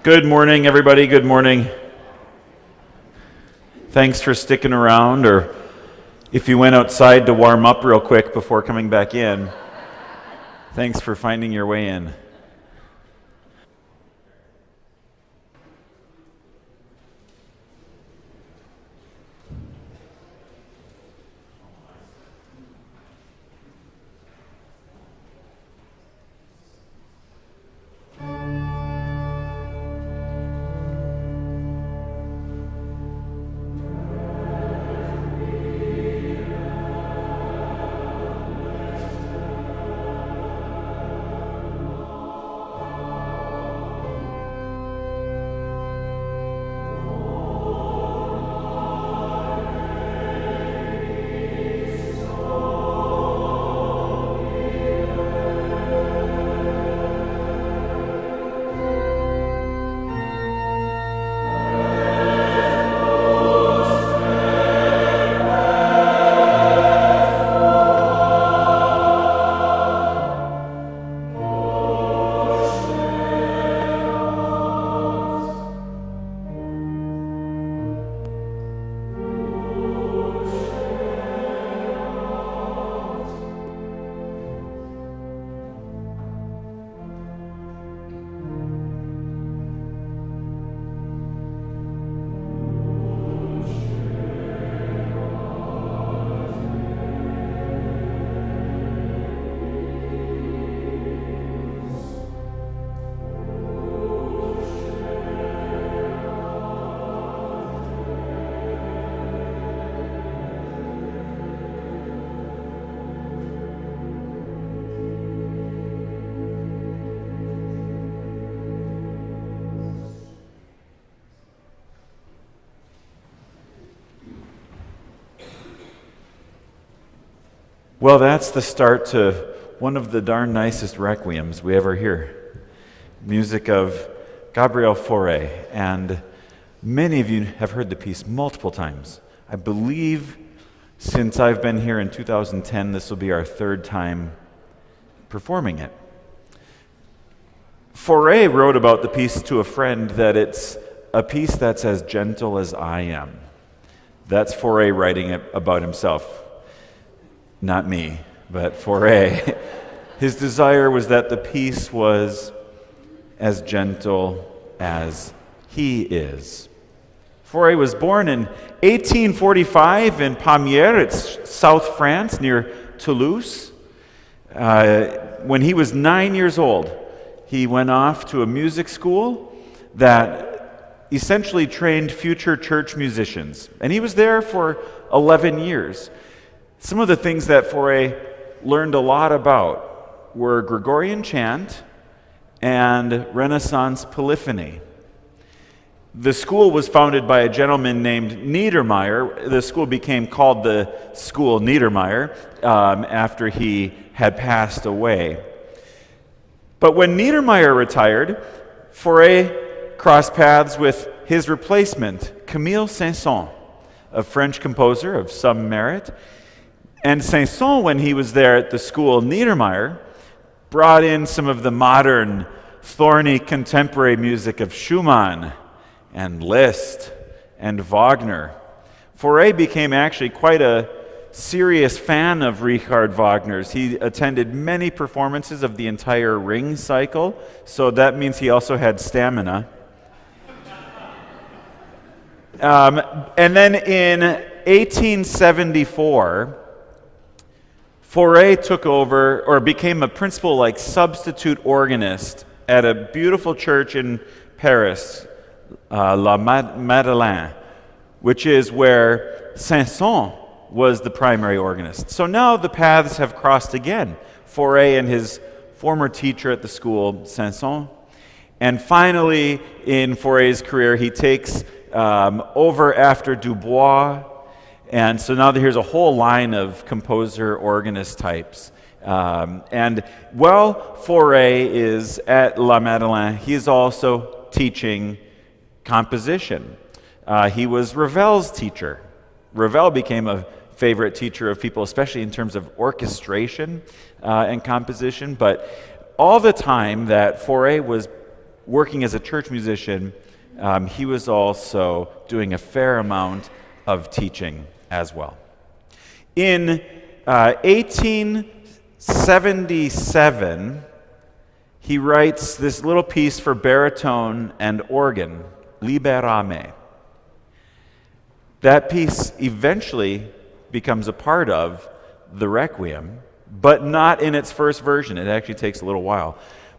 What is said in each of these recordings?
Good morning, everybody. Good morning. Thanks for sticking around, or if you went outside to warm up real quick before coming back in, thanks for finding your way in. Well, that's the start to one of the darn nicest requiems we ever hear. Music of Gabriel Faure, and many of you have heard the piece multiple times. I believe since I've been here in 2010, this will be our third time performing it. Faure wrote about the piece to a friend that it's a piece that's as gentle as I am. That's Faure writing it about himself. Not me, but Faure. His desire was that the piece was as gentle as he is. Faure was born in 1845 in Pamiers, it's South France, near Toulouse. When he was 9 years old, he went off to a music school that essentially trained future church musicians. And he was there for 11 years. Some of the things that Faure learned a lot about were Gregorian chant and Renaissance polyphony. The school was founded by a gentleman named Niedermeyer. The school became called the School Niedermeyer after he had passed away. But when Niedermeyer retired, Faure crossed paths with his replacement, Camille Saint-Saëns, a French composer of some merit. And Saint-Saëns, when he was there at the school Niedermeyer, brought in some of the modern, thorny contemporary music of Schumann and Liszt and Wagner. Faure became actually quite a serious fan of Richard Wagner's. He attended many performances of the entire Ring cycle, so that means he also had stamina. And then in 1874, Faure took over, or became a principal, substitute organist at a beautiful church in Paris, La Madeleine, which is where Saint-Saëns was the primary organist. So now the paths have crossed again, Faure and his former teacher at the school, Saint-Saëns. And finally, in Faure's career, he takes over after Dubois. And so now here's a whole line of composer organist types. And while Faure is at La Madeleine, he's also teaching composition. He was Ravel's teacher. Ravel became a favorite teacher of people, especially in terms of orchestration and composition. But all the time that Faure was working as a church musician, he was also doing a fair amount of teaching as well. In 1877, he writes this little piece for baritone and organ, Liberame. That piece eventually becomes a part of the Requiem, but not in its first version. It actually takes a little while.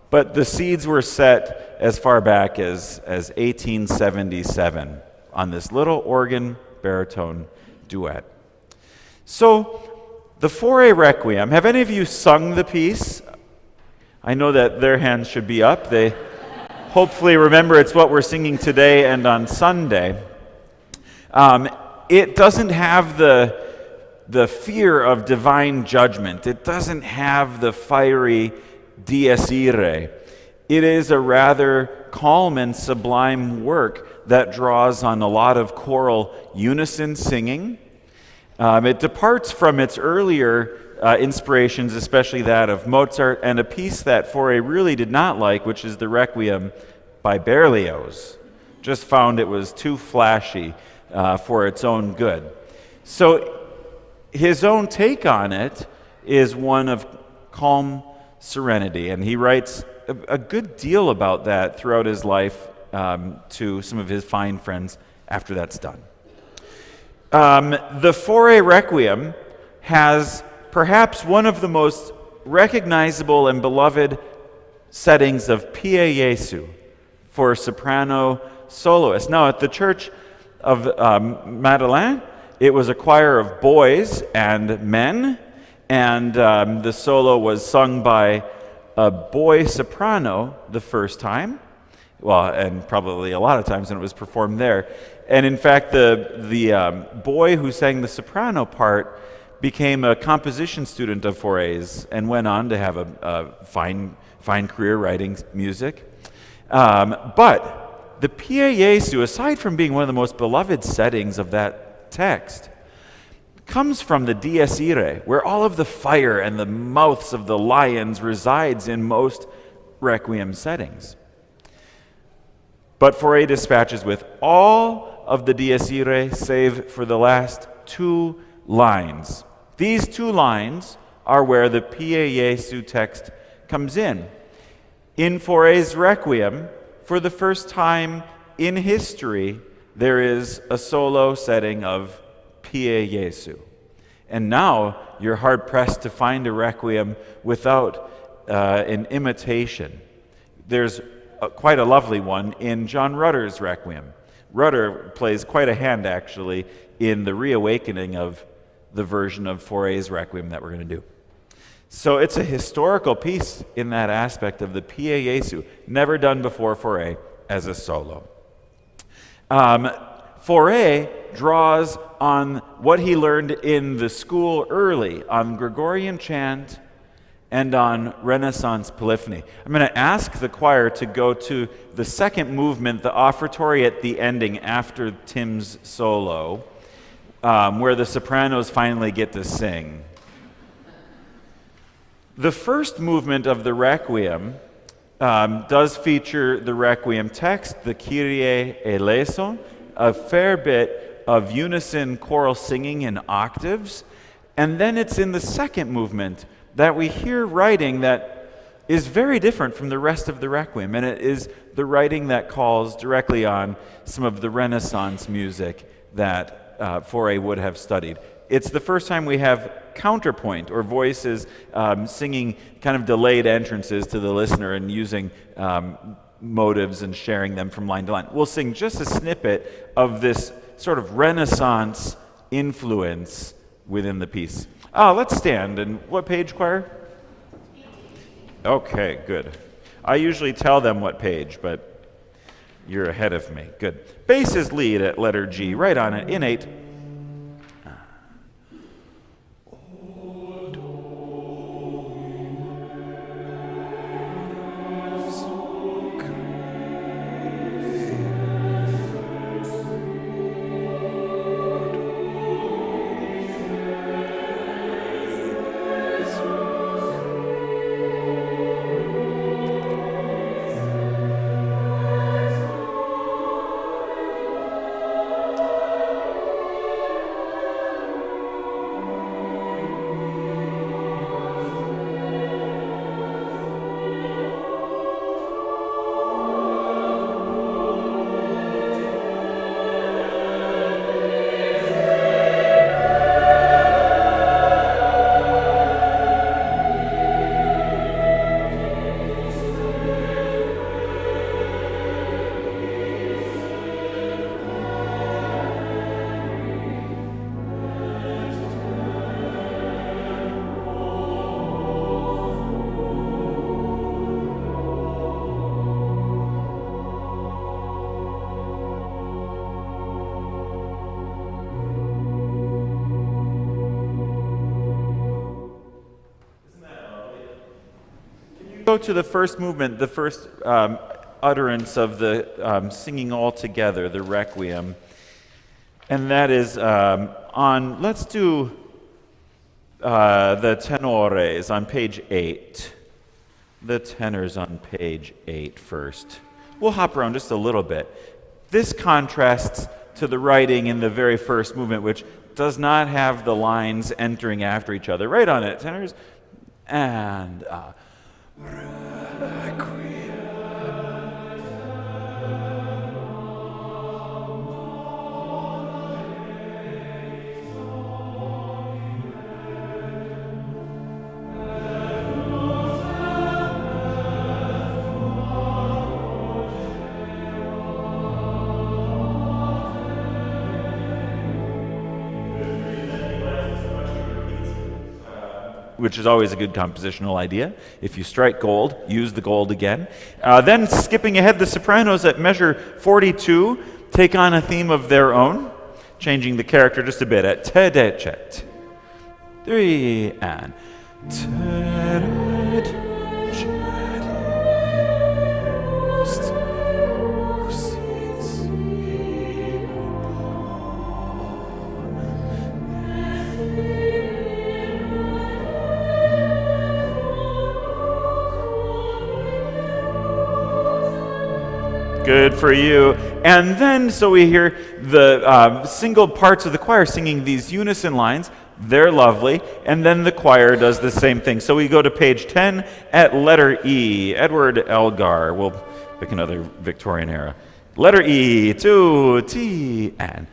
But the seeds were set as far back as 1877 on this little organ baritone duet. So, the Faure Requiem, have any of you sung the piece? I know that their hands should be up. They hopefully remember it's what we're singing today and on Sunday. It doesn't have the fear of divine judgment. It doesn't have the fiery dies irae. It is a rather calm and sublime work that draws on a lot of choral unison singing. It departs from its earlier inspirations, especially that of Mozart, and a piece that Faure really did not like, which is the Requiem by Berlioz. Just found it was too flashy for its own good. So his own take on it is one of calm serenity, and he writes a good deal about that throughout his life to some of his fine friends after that's done. The Faure Requiem has perhaps one of the most recognizable and beloved settings of Pie Jesu for soprano soloists. Now, at the Church of Madeleine, it was a choir of boys and men, and the solo was sung by a boy soprano the first time, well, and probably a lot of times when it was performed there. And in fact, the boy who sang the soprano part became a composition student of Faure's and went on to have a fine career writing music. But the Pie Jesu, aside from being one of the most beloved settings of that text, comes from the Dies Irae, where all of the fire and the mouths of the lions resides in most Requiem settings. But Faure dispatches with all of the Dies Irae save for the last 2 lines. These 2 lines are where the Pie Jesu text comes in. In Faure's Requiem, for the first time in history, there is a solo setting of Pie Jesu. And now you're hard-pressed to find a Requiem without an imitation. There's quite a lovely one in John Rutter's Requiem. Rutter plays quite a hand, actually, in the reawakening of the version of Faure's Requiem that we're going to do. So it's a historical piece in that aspect of the Pie Jesu, never done before Faure as a solo. Faure draws on what he learned in the school early, on Gregorian chant and on Renaissance polyphony. I'm going to ask the choir to go to the second movement, the offertory at the ending after Tim's solo, where the sopranos finally get to sing. The first movement of the Requiem does feature the Requiem text, the Kyrie eleison, a fair bit of unison choral singing in octaves, and then it's in the second movement that we hear writing that is very different from the rest of the Requiem, and it is the writing that calls directly on some of the Renaissance music that Faure would have studied. It's the first time we have counterpoint, or voices singing kind of delayed entrances to the listener and using motives and sharing them from line to line. We'll sing just a snippet of this sort of Renaissance influence within the piece. Let's stand. And what page, choir? Okay, good. I usually tell them what page, but you're ahead of me. Good. Bass is lead at letter G. Right on it, in 8. Go to the first movement, the first utterance of the singing all together, the Requiem. And that is on, let's do the tenores on page 8. The tenors on page 8 first. We'll hop around just a little bit. This contrasts to the writing in the very first movement, which does not have the lines entering after each other. Right on it, tenors. And Requiem. Which is always a good compositional idea. If you strike gold, use the gold again. Then skipping ahead, the sopranos at measure 42 take on a theme of their own, changing the character just a bit at te decet. 3, and Good for you. And then, so we hear the single parts of the choir singing these unison lines. They're lovely. And then the choir does the same thing. So we go to page 10 at letter E. Edward Elgar. We'll pick another Victorian era. Letter E, 2, T, and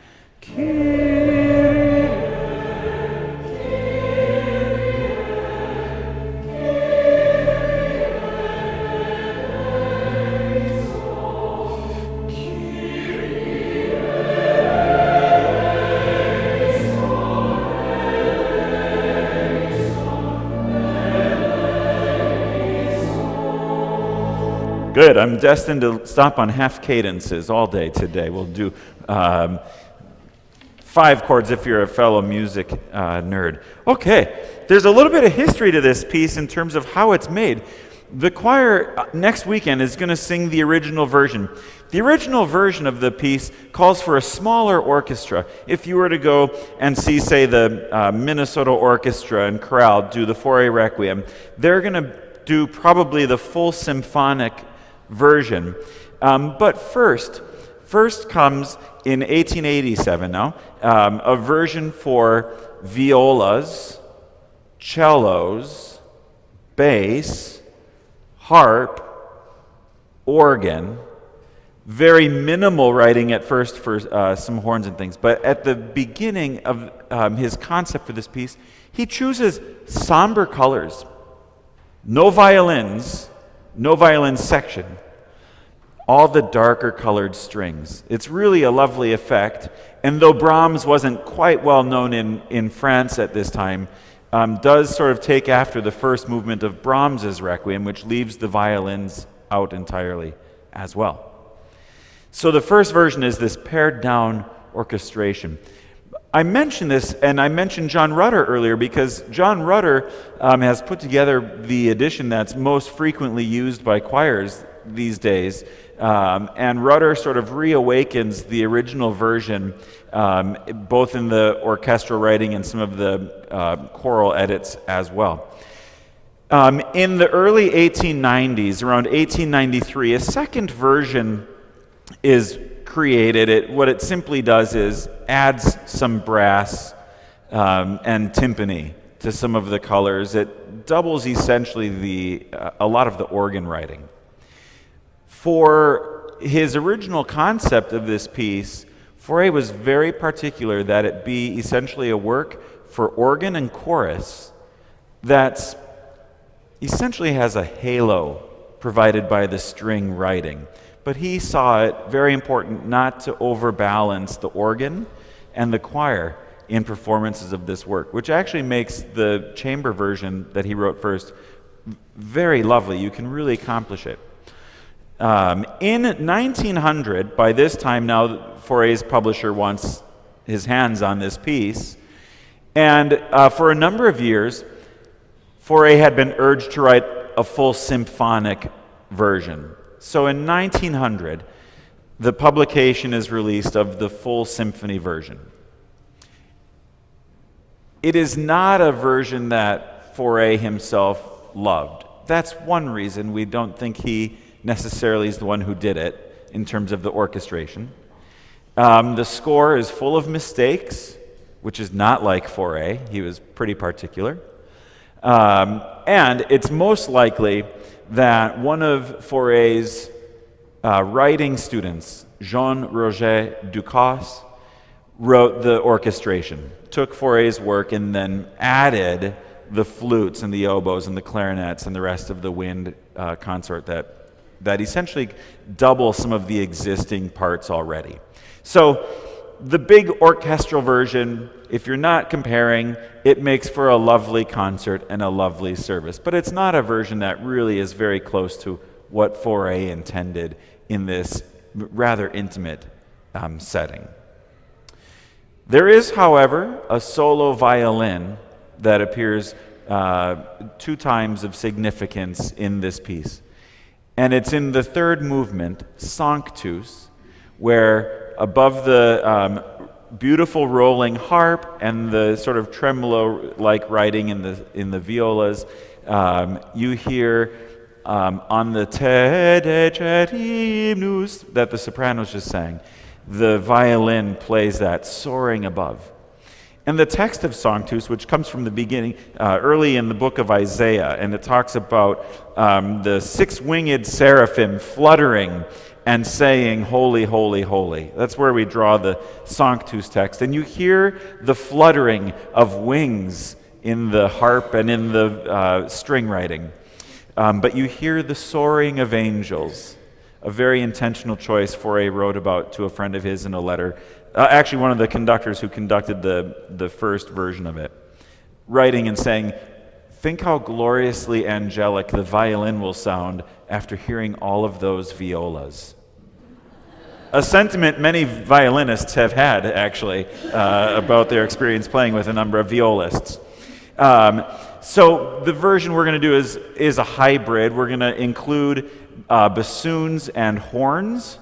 Good. I'm destined to stop on half cadences all day today. We'll do 5 chords if you're a fellow music nerd. Okay. There's a little bit of history to this piece in terms of how it's made. The choir next weekend is going to sing the original version. The original version of the piece calls for a smaller orchestra. If you were to go and see, say, the Minnesota Orchestra and Chorale do the Faure Requiem, they're going to do probably the full symphonic version. But first comes in 1887 now, a version for violas, cellos, bass, harp, organ, very minimal writing at first for some horns and things. But at the beginning of his concept for this piece, he chooses somber colors, no violins, no violin section, all the darker colored strings. It's really a lovely effect. And though Brahms wasn't quite well known in France at this time, does sort of take after the first movement of Brahms's Requiem, which leaves the violins out entirely as well. So the first version is this pared down orchestration. I mentioned this, and I mentioned John Rutter earlier because John Rutter has put together the edition that's most frequently used by choirs these days. And Rutter sort of reawakens the original version, both in the orchestral writing and some of the choral edits as well. In the early 1890s, around 1893, a second version is created. What it simply does is adds some brass and timpani to some of the colors. It doubles essentially a lot of the organ writing. For his original concept of this piece, Faure was very particular that it be essentially a work for organ and chorus that essentially has a halo provided by the string writing. But he saw it very important not to overbalance the organ and the choir in performances of this work, which actually makes the chamber version that he wrote first very lovely. You can really accomplish it. In 1900, by this time now, Faure's publisher wants his hands on this piece, and for a number of years, Faure had been urged to write a full symphonic version. So in 1900, the publication is released of the full symphony version. It is not a version that Faure himself loved. That's one reason we don't think he necessarily is the one who did it in terms of the orchestration. The score is full of mistakes, which is not like Faure. He was pretty particular. And it's most likely that one of Faure's writing students, Jean-Roger Ducasse, wrote the orchestration, took Faure's work and then added the flutes and the oboes and the clarinets and the rest of the wind consort that essentially double some of the existing parts already. So the big orchestral version, if you're not comparing, it makes for a lovely concert and a lovely service. But it's not a version that really is very close to what Faure intended in this rather intimate setting. There is, however, a solo violin that appears 2 times of significance in this piece. And it's in the third movement, Sanctus, where above the beautiful rolling harp and the sort of tremolo-like writing in the violas, you hear on the te decet hymnus that the sopranos just sang, the violin plays that soaring above. And the text of Sanctus, which comes from the beginning, early in the book of Isaiah, and it talks about the 6-winged seraphim fluttering and saying, "Holy, holy, holy." That's where we draw the Sanctus text. And you hear the fluttering of wings in the harp and in the string writing. But you hear the soaring of angels, a very intentional choice Faure wrote about to a friend of his in a letter. Actually, one of the conductors who conducted the first version of it, writing and saying, "Think how gloriously angelic the violin will sound after hearing all of those violas." A sentiment many violinists have had, actually, about their experience playing with a number of violists. So the version we're going to do is a hybrid. We're going to include bassoons and horns.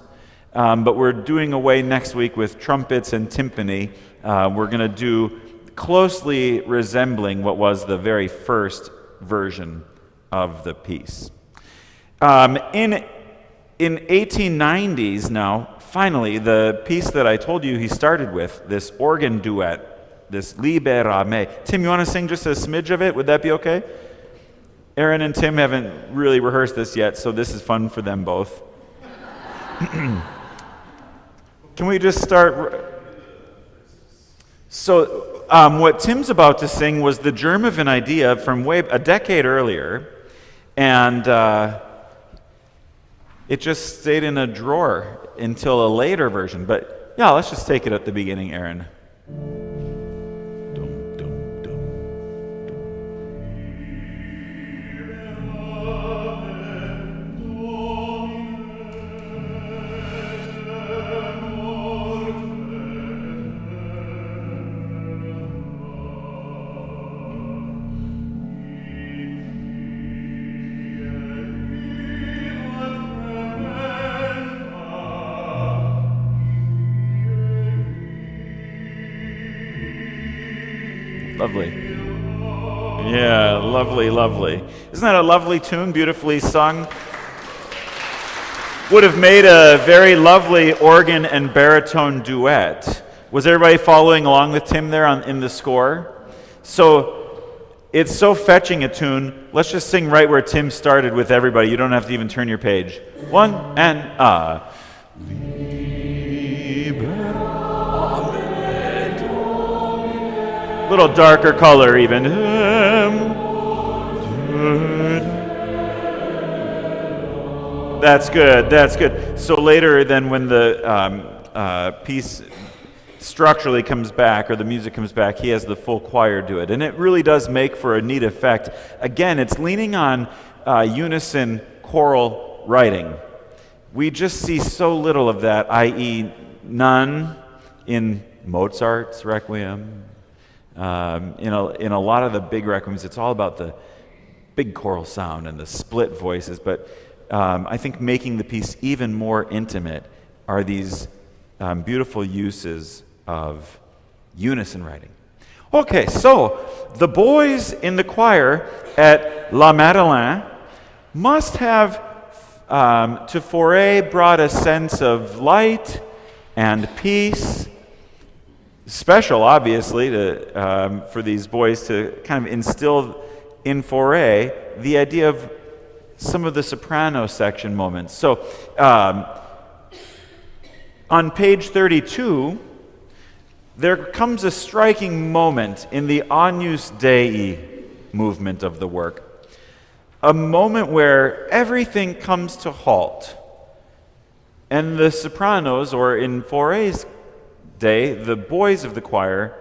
But we're doing away next week with trumpets and timpani. We're going to do closely resembling what was the very first version of the piece. In 1890s now, finally, the piece that I told you he started with, this organ duet, this Libera Me. Tim, you want to sing just a smidge of it? Would that be okay? Aaron and Tim haven't really rehearsed this yet, so this is fun for them both. Can we just start? So, what Tim's about to sing was the germ of an idea from a decade earlier, and it just stayed in a drawer until a later version. But yeah, let's just take it at the beginning, Aaron. Lovely. Yeah, lovely, lovely. Isn't that a lovely tune, beautifully sung? Would have made a very lovely organ and baritone duet. Was everybody following along with Tim there in the score? So it's so fetching a tune. Let's just sing right where Tim started with everybody. You don't have to even turn your page. 1 and little darker color even. That's good, that's good. So later then when the piece structurally comes back, or the music comes back, he has the full choir do it. And it really does make for a neat effect. Again, it's leaning on unison choral writing. We just see so little of that, i.e. none in Mozart's Requiem. In a lot of the big requiems, it's all about the big choral sound and the split voices, but I think making the piece even more intimate are these beautiful uses of unison writing. Okay, so the boys in the choir at La Madeleine must have, to Faure, brought a sense of light and peace. Special, obviously, for these boys to kind of instill in Faure the idea of some of the soprano section moments. So, on page 32, there comes a striking moment in the Agnus Dei movement of the work. A moment where everything comes to halt. And the sopranos, or in Faure's day, the boys of the choir,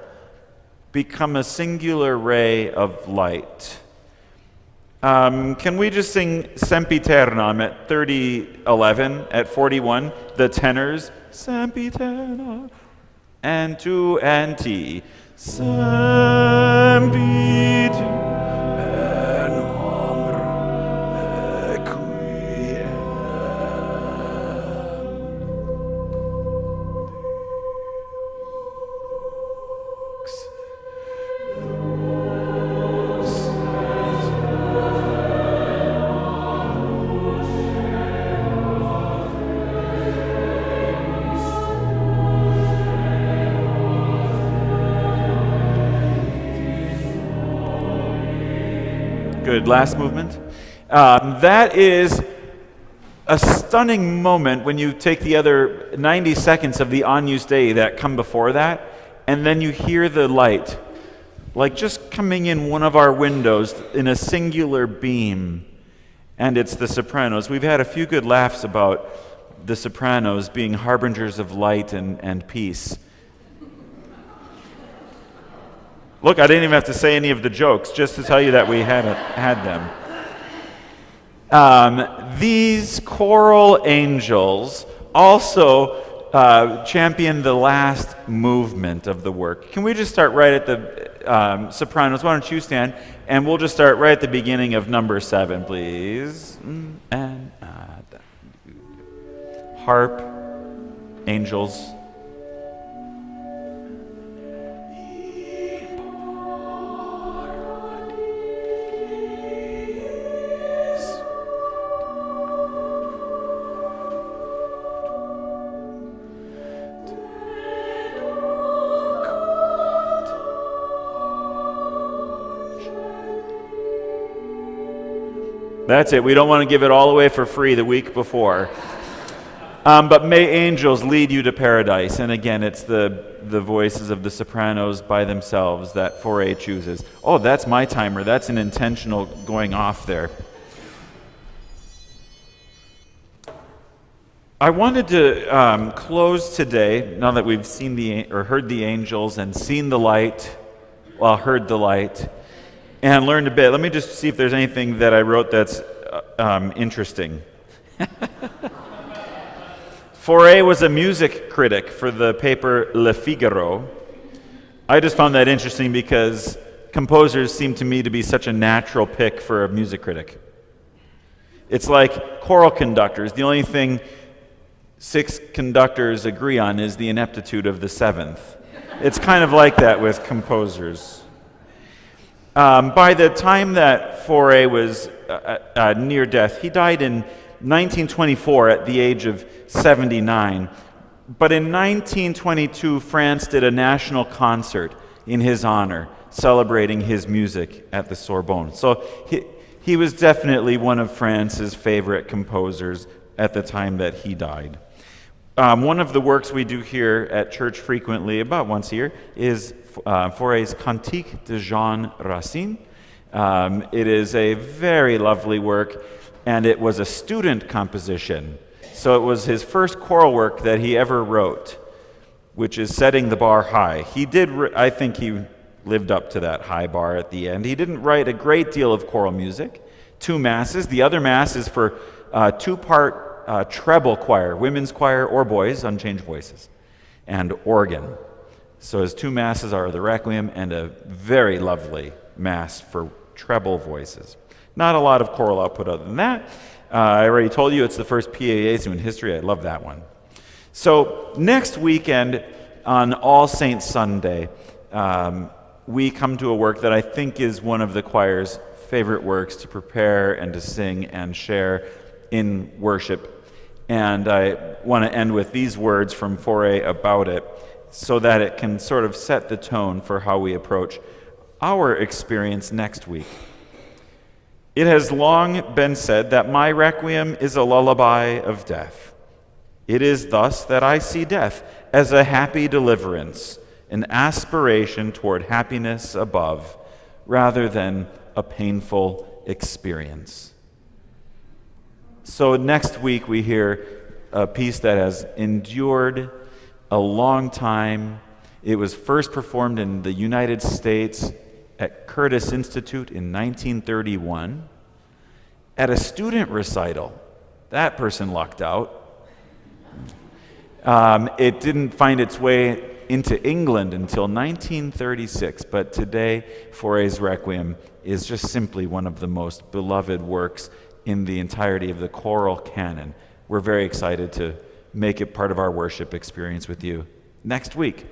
become a singular ray of light. Can we just sing Sempiternam at 30:11, at 41, the tenors? Sempiternam, and tu and ti. Sempiternam. Good. Last movement. That is a stunning moment when you take the other 90 seconds of the Agnus Dei that come before that, and then you hear the light, like just coming in one of our windows in a singular beam, and it's the sopranos. We've had a few good laughs about the sopranos being harbingers of light and peace. Look, I didn't even have to say any of the jokes, just to tell you that we haven't had them. These choral angels also champion the last movement of the work. Can we just start right at the sopranos? Why don't you stand? And we'll just start right at the beginning of number 7, please. And harp, angels. That's it. We don't want to give it all away for free the week before. But may angels lead you to paradise. And again, it's the voices of the sopranos by themselves that Faure chooses. Oh, that's my timer. That's an intentional going off there. I wanted to close today, now that we've seen heard the angels and seen the light, heard the light, and learned a bit. Let me just see if there's anything that I wrote that's interesting. Faure was a music critic for the paper Le Figaro. I just found that interesting because composers seem to me to be such a natural pick for a music critic. It's like choral conductors. The only thing 6 conductors agree on is the ineptitude of the 7th. It's kind of like that with composers. By the time that Faure was near death, he died in 1924 at the age of 79. But in 1922, France did a national concert in his honor, celebrating his music at the Sorbonne. So he was definitely one of France's favorite composers at the time that he died. One of the works we do here at church frequently, about once a year, is Faure's Cantique de Jean Racine. It is a very lovely work, and it was a student composition. So it was his first choral work that he ever wrote, which is setting the bar high. I think he lived up to that high bar at the end. He didn't write a great deal of choral music. 2 masses. The other mass is for 2-part treble choir, women's choir or boys, unchanged voices, and organ. So his 2 masses are the Requiem and a very lovely mass for treble voices. Not a lot of choral output other than that. I already told you it's the first Piezo in history. I love that one. So next weekend on All Saints Sunday, we come to a work that I think is one of the choir's favorite works to prepare and to sing and share in worship. And I want to end with these words from Faure about it so that it can sort of set the tone for how we approach our experience next week. It has long been said that my requiem is a lullaby of death. It is thus that I see death as a happy deliverance, an aspiration toward happiness above, rather than a painful experience. So next week we hear a piece that has endured a long time. It was first performed in the United States at Curtis Institute in 1931 at a student recital. That person lucked out. It didn't find its way into England until 1936, but today Faure's Requiem is just simply one of the most beloved works in the entirety of the choral canon. We're very excited to make it part of our worship experience with you next week.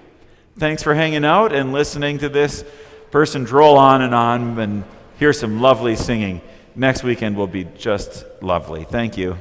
Thanks for hanging out and listening to this person droll on and hear some lovely singing. Next weekend will be just lovely. Thank you.